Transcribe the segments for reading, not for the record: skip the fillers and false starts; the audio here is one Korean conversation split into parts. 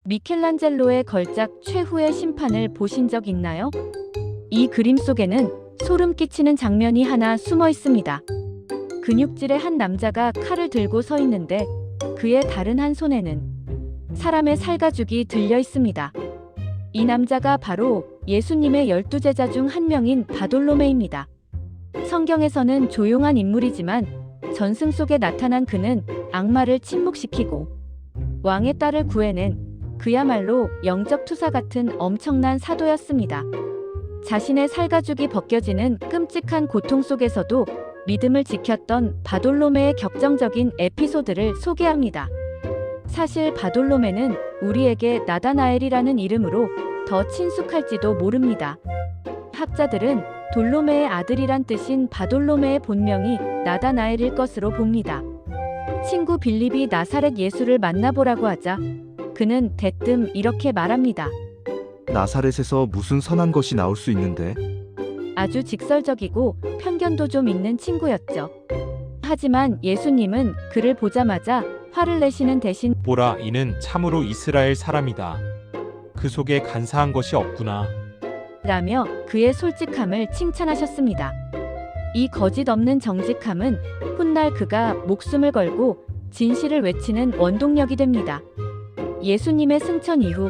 미켈란젤로의 걸작 최후의 심판을 보신 적 있나요? 이 그림 속에는 소름 끼치는 장면이 하나 숨어 있습니다. 근육질의 한 남자가 칼을 들고 서 있는데 그의 다른 한 손에는 사람의 살가죽이 들려 있습니다. 이 남자가 바로 예수님의 12제자 중 한 명인 바돌로메입니다. 성경에서는 조용한 인물이지만 전승 속에 나타난 그는 악마를 침묵시키고 왕의 딸을 구해낸 그야말로 영적 투사 같은 엄청난 사도였습니다. 자신의 살가죽이 벗겨지는 끔찍한 고통 속에서도 믿음을 지켰던 바돌로메의 격정적인 에피소드를 소개합니다. 사실 바돌로메는 우리에게 나다나엘이라는 이름으로 더 친숙할지도 모릅니다. 학자들은 돌로메의 아들이란 뜻인 바돌로메의 본명이 나다나엘일 것으로 봅니다. 친구 빌립이 나사렛 예수를 만나보라고 하자 그는 대뜸 이렇게 말합니다. 나사렛에서 무슨 선한 것이 나올 수 있는데? 아주 직설적이고 편견도 좀 있는 친구였죠. 하지만 예수님은 그를 보자마자 화를 내시는 대신 보라, 이는 참으로 이스라엘 사람이다. 그 속에 간사한 것이 없구나. 라며 그의 솔직함을 칭찬하셨습니다. 이 거짓 없는 정직함은 훗날 그가 목숨을 걸고 진실을 외치는 원동력이 됩니다. 예수님의 승천 이후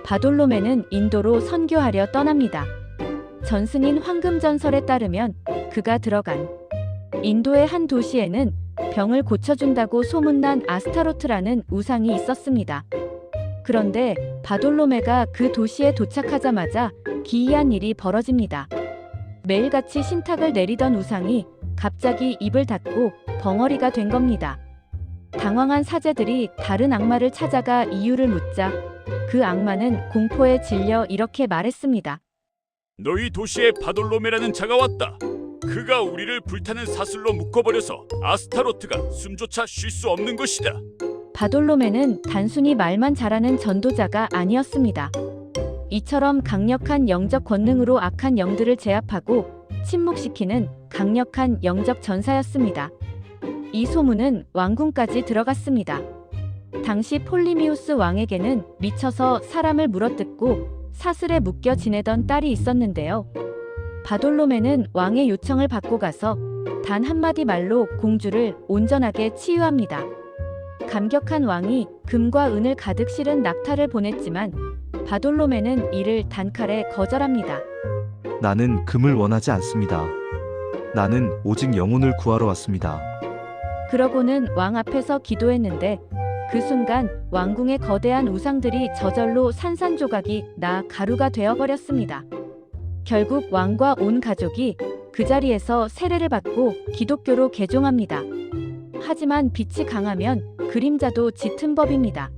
바돌로메는 인도로 선교하려 떠납니다. 전승인 황금전설에 따르면 그가 들어간 인도의 한 도시에는 병을 고쳐준다고 소문난 아스타로트라는 우상이 있었습니다. 그런데 바돌로메가 그 도시에 도착하자마자 기이한 일이 벌어집니다. 매일같이 신탁을 내리던 우상이 갑자기 입을 닫고 벙어리가 된 겁니다. 당황한 사제들이 다른 악마를 찾아가 이유를 묻자 그 악마는 공포에 질려 이렇게 말했습니다. 너희 도시에 바돌로메라는 자가 왔다. 그가 우리를 불타는 사슬로 묶어버려서 아스타로트가 숨조차 쉴 수 없는 것이다. 바돌로메는 단순히 말만 잘하는 전도자가 아니었습니다. 이처럼 강력한 영적 권능으로 악한 영들을 제압하고 침묵시키는 강력한 영적 전사였습니다. 이 소문은 왕궁까지 들어갔습니다. 당시 폴리미우스 왕에게는 미쳐서 사람을 물어뜯고 사슬에 묶여 지내던 딸이 있었는데요. 바돌로메는 왕의 요청을 받고 가서 단 한마디 말로 공주를 온전하게 치유합니다. 감격한 왕이 금과 은을 가득 실은 낙타를 보냈지만 바돌로메는 이를 단칼에 거절합니다. 나는 금을 원하지 않습니다. 나는 오직 영혼을 구하러 왔습니다. 그러고는 왕 앞에서 기도했는데 그 순간 왕궁의 거대한 우상들이 저절로 산산조각이 나 가루가 되어버렸습니다. 결국 왕과 온 가족이 그 자리에서 세례를 받고 기독교로 개종합니다. 하지만 빛이 강하면 그림자도 짙은 법입니다.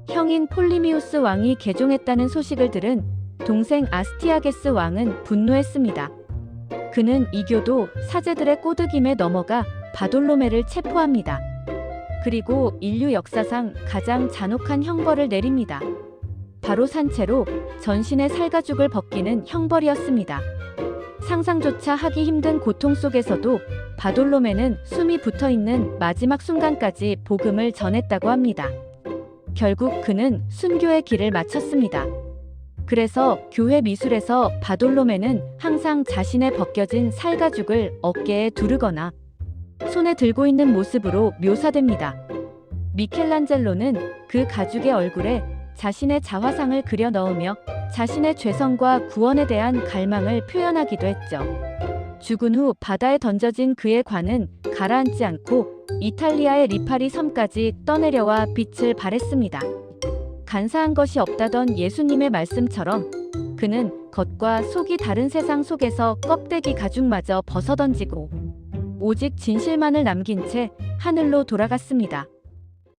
형인 폴리미우스 왕이 개종했다는 소식을 들은 동생 아스티아게스 왕은 분노했습니다. 그는 이교도 사제들의 꼬드김에 넘어가 바돌로메를 체포합니다. 그리고 인류 역사상 가장 잔혹한 형벌을 내립니다. 바로 산채로 전신의 살가죽을 벗기는 형벌이었습니다. 상상조차 하기 힘든 고통 속에서도 바돌로메는 숨이 붙어있는 마지막 순간까지 복음을 전했다고 합니다. 결국 그는 순교의 길을 마쳤습니다. 그래서 교회 미술에서 바돌로메는 항상 자신의 벗겨진 살가죽을 어깨에 두르거나 손에 들고 있는 모습으로 묘사됩니다. 미켈란젤로는 그 가죽의 얼굴에 자신의 자화상을 그려 넣으며 자신의 죄성과 구원에 대한 갈망을 표현하기도 했죠. 죽은 후 바다에 던져진 그의 관은 가라앉지 않고 이탈리아의 리파리 섬까지 떠내려와 빛을 발했습니다. 간사한 것이 없다던 예수님의 말씀처럼 그는 겉과 속이 다른 세상 속에서 껍데기 가죽마저 벗어던지고 오직 진실만을 남긴 채 하늘로 돌아갔습니다.